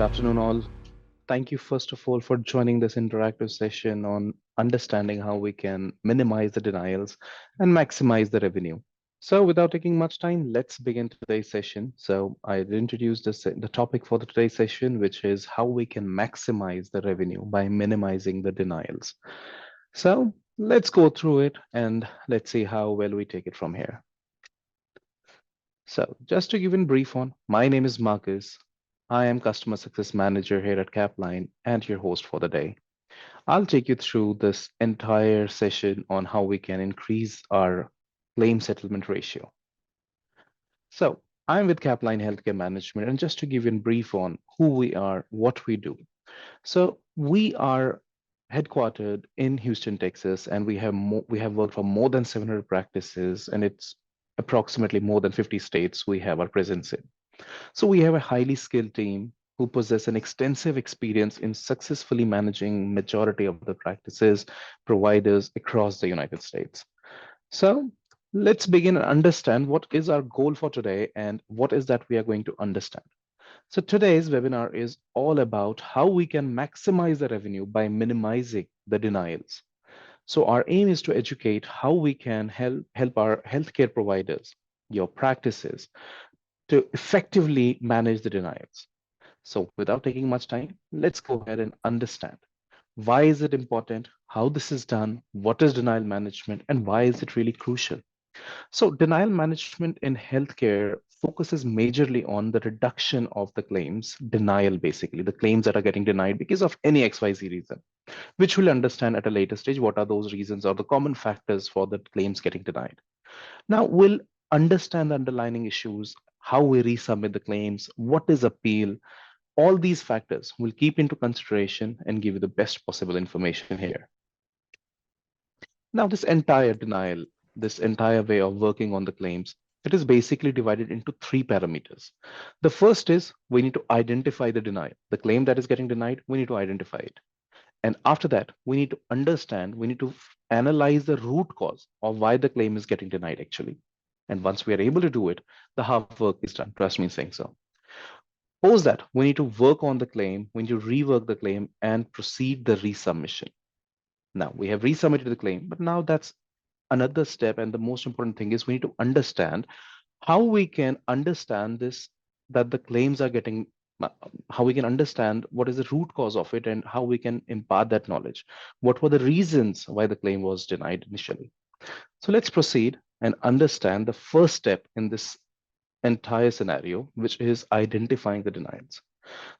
afternoon, all. Thank you, first of all, for joining this interactive session on understanding how we can minimize the denials and maximize the revenue. So, without taking much time, let's begin today's session. So, I introduced the topic for the today's session, which is how we can maximize the revenue by minimizing the denials. So, let's go through it and let's see how well we take it from here. So, just to give in brief on, my name is Marcus. I am Customer Success Manager here at Capline and your host for the day. I'll take you through this entire session on how we can increase our claim settlement ratio. So, I'm with Capline Healthcare Management, and just to give you a brief on who we are, what we do. So, we are headquartered in Houston, Texas, and we have worked for more than 700 practices, and it's approximately more than 50 states we have our presence in. So we have a highly skilled team who possess an extensive experience in successfully managing majority of the practices providers across the United States. So let's begin and understand what is our goal for today and what is that we are going to understand. So today's webinar is all about how we can maximize the revenue by minimizing the denials. So our aim is to educate how we can help our healthcare providers, your practices, to effectively manage the denials. So without taking much time, let's go ahead and understand why is it important, how this is done, what is denial management, and why is it really crucial. So denial management in healthcare focuses majorly on the reduction of the claims, denial basically, the claims that are getting denied because of any XYZ reason, which we'll understand at a later stage what are those reasons or the common factors for the claims getting denied. Now we'll understand the underlying issues, how we resubmit the claims, what is appeal. All these factors we'll keep into consideration and give you the best possible information here. Now, this entire denial, this entire way of working on the claims, it is basically divided into three parameters. The first is we need to identify the denial. The claim that is getting denied, we need to identify it. And after that, we need to understand, we need to analyze the root cause of why the claim is getting denied actually. And once we are able to do it, the half work is done. Trust me in saying so. Post that, we need to work on the claim, we need to rework the claim and proceed the resubmission. Now we have resubmitted the claim, but now that's another step. And the most important thing is we need to understand how we can understand this, that the claims are getting, how we can understand what is the root cause of it and how we can impart that knowledge. What were the reasons why the claim was denied initially? So let's proceed and understand the first step in this entire scenario, which is identifying the denials.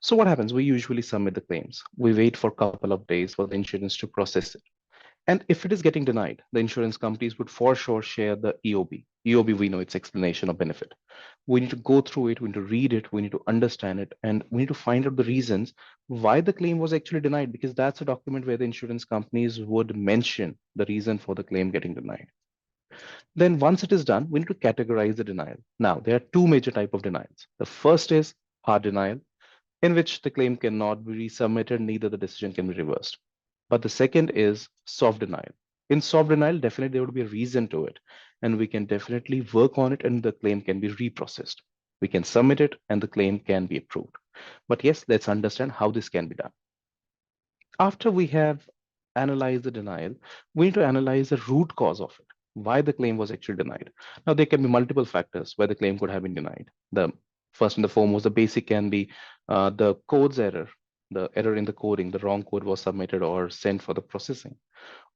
So what happens? We usually submit the claims. We wait for a couple of days for the insurance to process it. And if it is getting denied, the insurance companies would for sure share the EOB. EOB, we know it's explanation of benefit. We need to go through it, we need to read it, we need to understand it, and we need to find out the reasons why the claim was actually denied, because that's a document where the insurance companies would mention the reason for the claim getting denied. Then once it is done, we need to categorize the denial. Now, there are two major types of denials. The first is hard denial, in which the claim cannot be resubmitted, neither the decision can be reversed. But the second is soft denial. In soft denial, definitely there would be a reason to it, and we can definitely work on it, and the claim can be reprocessed. We can submit it, and the claim can be approved. But yes, let's understand how this can be done. After we have analyzed the denial, we need to analyze the root cause of it, why the claim was actually denied. Now, there can be multiple factors why the claim could have been denied. The first and the foremost, the basic can be the code's error, the error in the coding, the wrong code was submitted or sent for the processing,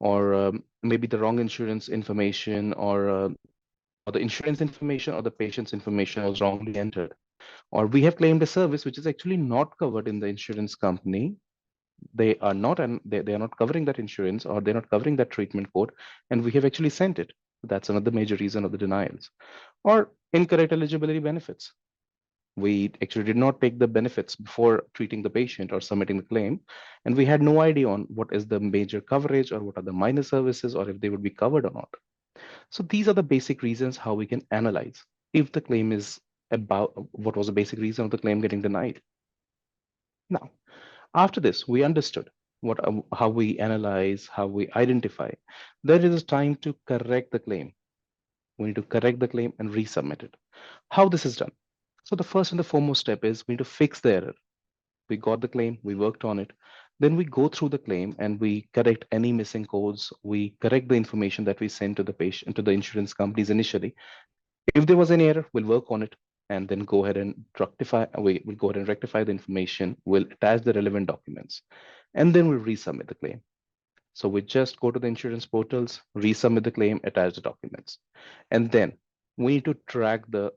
or maybe the wrong insurance information, or the insurance information or the patient's information was wrongly entered, or we have claimed a service which is actually not covered in the insurance company. They are not, and they are not covering that insurance, or they're not covering that treatment code, and we have actually sent it. That's another major reason of the denials. Or incorrect eligibility benefits. We actually did not take the benefits before treating the patient or submitting the claim, and we had no idea on what is the major coverage or what are the minor services or if they would be covered or not. So these are the basic reasons how we can analyze if the claim is about what was the basic reason of the claim getting denied. Now, after this, we understood how we analyze, how we identify. There is a time to correct the claim. We need to correct the claim and resubmit it. How this is done? So the first and the foremost step is we need to fix the error. We got the claim, we worked on it. Then we go through the claim and we correct any missing codes. We correct the information that we sent to the patient, to the insurance companies initially. If there was any error, we'll work on it and then go ahead and rectify. We'll go ahead and rectify the information. We'll attach the relevant documents, and then we'll resubmit the claim. So we just go to the insurance portals, resubmit the claim, attach the documents, and then we need to track the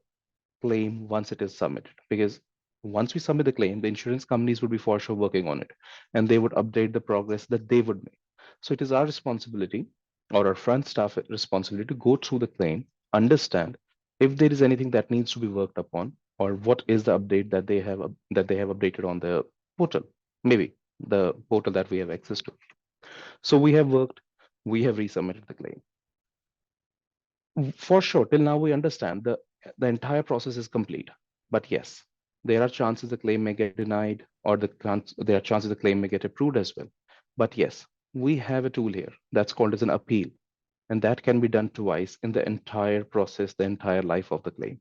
claim once it is submitted, because once we submit the claim, the insurance companies would be for sure working on it and they would update the progress that they would make. So it is our responsibility, or our front staff responsibility, to go through the claim, understand if there is anything that needs to be worked upon, or what is the update that they have updated on the portal, maybe the portal that we have access to. So we have resubmitted the claim. For sure, till now we understand the entire process is complete. But yes, there are chances the claim may get denied, or there are chances the claim may get approved as well. But yes, we have a tool here that's called as an appeal, and that can be done twice in the entire process, the entire life of the claim.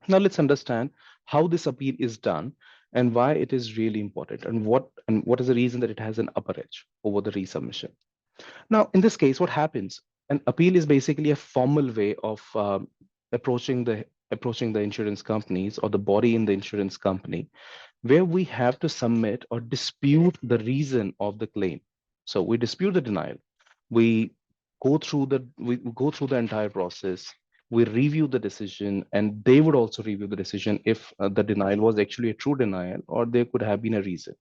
Now let's understand how this appeal is done and why it is really important, and what is the reason that it has an upper edge over the resubmission. Now, in this case, what happens? An appeal is basically a formal way of approaching the insurance companies or the body in the insurance company, where we have to submit or dispute the reason of the claim. So we dispute the denial. We we go through the entire process. We review the decision, and they would also review the decision if the denial was actually a true denial, or there could have been a reason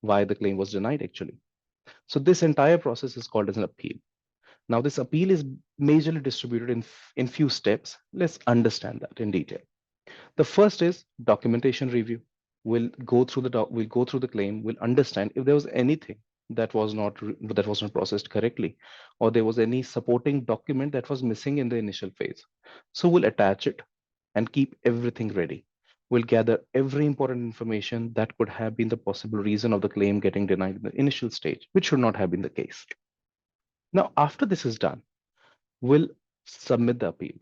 why the claim was denied actually. So this entire process is called as an appeal. Now, this appeal is majorly distributed in few steps. Let's understand that in detail. The first is documentation review. We'll go through the claim. We'll understand if there was anything that was not processed correctly, or there was any supporting document that was missing in the initial phase. So we'll attach it and keep everything ready. We'll gather every important information that could have been the possible reason of the claim getting denied in the initial stage, which should not have been the case. Now, after this is done, we'll submit the appeal.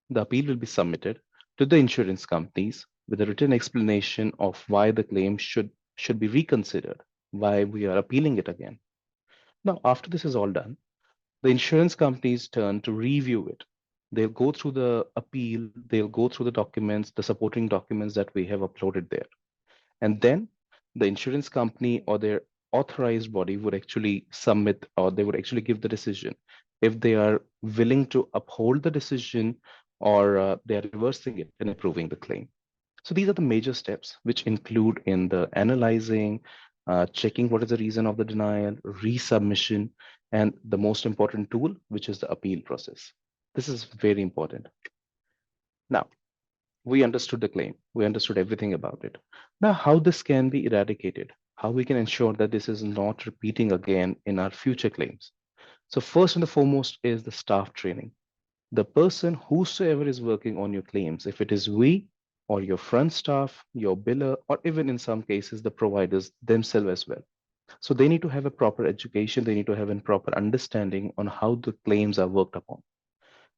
The appeal will be submitted to the insurance companies with a written explanation of why the claim should be reconsidered, why we are appealing it again. Now, after this is all done, the insurance companies turn to review it. They'll go through the appeal, they'll go through the documents, the supporting documents that we have uploaded there. And then the insurance company or their authorized body would actually submit, or they would actually give the decision if they are willing to uphold the decision, or they are reversing it and approving the claim. So these are the major steps which include in the analyzing, checking what is the reason of the denial, resubmission, and the most important tool, which is the appeal process. This is very important. Now, we understood the claim, we understood everything about it. Now, how this can be eradicated, how we can ensure that this is not repeating again in our future claims. So first and the foremost is the staff training. The person whosoever is working on your claims, if it is we or your front staff, your biller, or even in some cases the providers themselves as well. So they need to have a proper education, they need to have a proper understanding on how the claims are worked upon.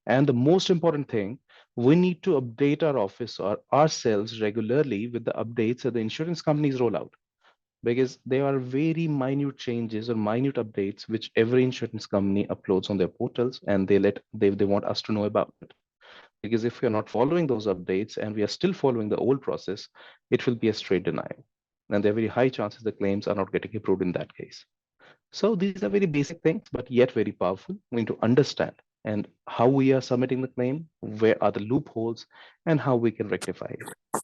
And the most important thing, we need to update our office or ourselves regularly with the updates that the insurance companies roll out, because there are very minute changes or minute updates which every insurance company uploads on their portals, and they want us to know about it. Because if we are not following those updates and we are still following the old process, it will be a straight denial. And there are very high chances the claims are not getting approved in that case. So these are very basic things, but yet very powerful. We need to understand and how we are submitting the claim, where are the loopholes, and how we can rectify it.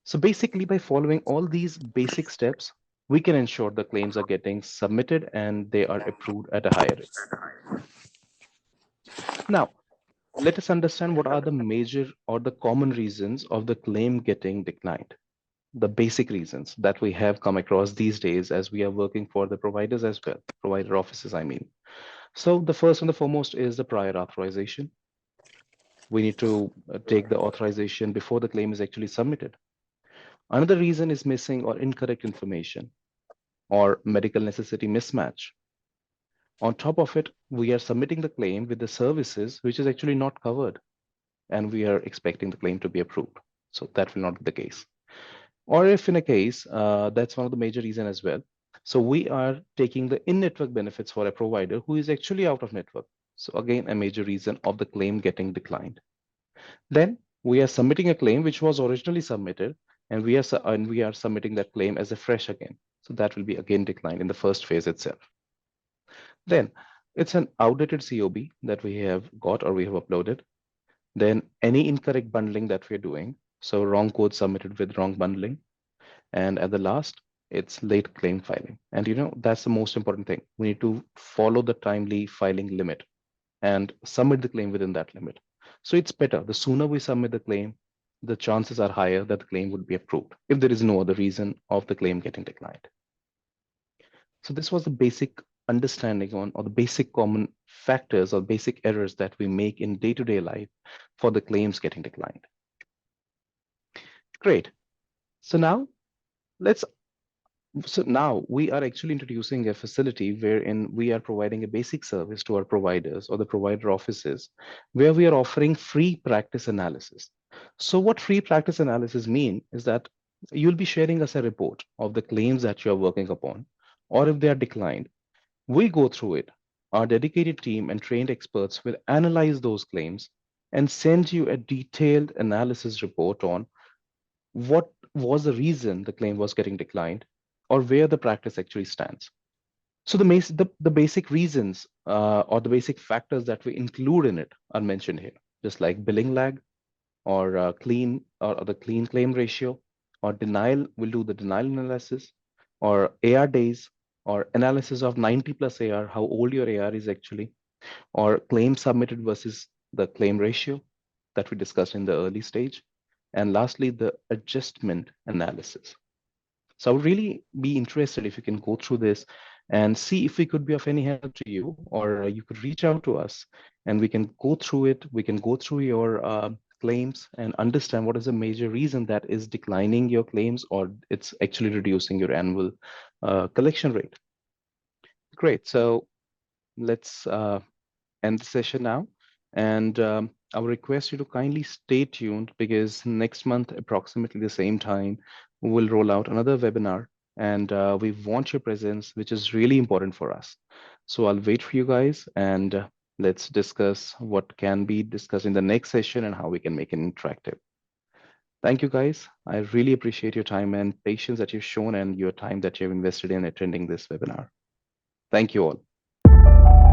So basically, by following all these basic steps, we can ensure the claims are getting submitted and they are approved at a higher rate. Now, let us understand what are the major or the common reasons of the claim getting declined. The basic reasons that we have come across these days as we are working for the providers as well, provider offices, I mean. So the first and the foremost is the prior authorization. We need to take the authorization before the claim is actually submitted. Another reason is missing or incorrect information or medical necessity mismatch. On top of it, we are submitting the claim with the services which is actually not covered, and we are expecting the claim to be approved. So that will not be the case. Or if in a case, that's one of the major reason as well. So we are taking the in-network benefits for a provider who is actually out of network. So again, a major reason of the claim getting declined. Then we are submitting a claim which was originally submitted, and we are submitting that claim as a fresh again. So that will be again declined in the first phase itself. Then it's an outdated COB that we have got or we have uploaded. Then any incorrect bundling that we're doing. So wrong code submitted with wrong bundling. And at the last, it's late claim filing. And that's the most important thing. We need to follow the timely filing limit and submit the claim within that limit. So it's better. The sooner we submit the claim, the chances are higher that the claim would be approved if there is no other reason of the claim getting declined. So this was the basic understanding on or the basic common factors or basic errors that we make in day-to-day life for the claims getting declined. Great. So now let's So now we are actually introducing a facility wherein we are providing a basic service to our providers or the provider offices where we are offering free practice analysis. So what free practice analysis mean is that you'll be sharing us a report of the claims that you are working upon, or if they are declined, we go through it. Our dedicated team and trained experts will analyze those claims and send you a detailed analysis report on what was the reason the claim was getting declined or where the practice actually stands. So the basic reasons or the basic factors that we include in it are mentioned here, just like billing lag or clean or the clean claim ratio or denial. We'll do the denial analysis or AR days or analysis of 90 plus AR, how old your AR is actually, or claim submitted versus the claim ratio that we discussed in the early stage. And lastly, the adjustment analysis. So I would really be interested if you can go through this and see if we could be of any help to you, or you could reach out to us and we can go through it. We can go through your claims and understand what is the major reason that is declining your claims or it's actually reducing your annual collection rate. Great. So let's end the session now. And I will request you to kindly stay tuned because next month, approximately the same time, we'll roll out another webinar. And we want your presence, which is really important for us. So I'll wait for you guys and let's discuss what can be discussed in the next session and how we can make it interactive. Thank you, guys. I really appreciate your time and patience that you've shown and your time that you've invested in attending this webinar. Thank you all.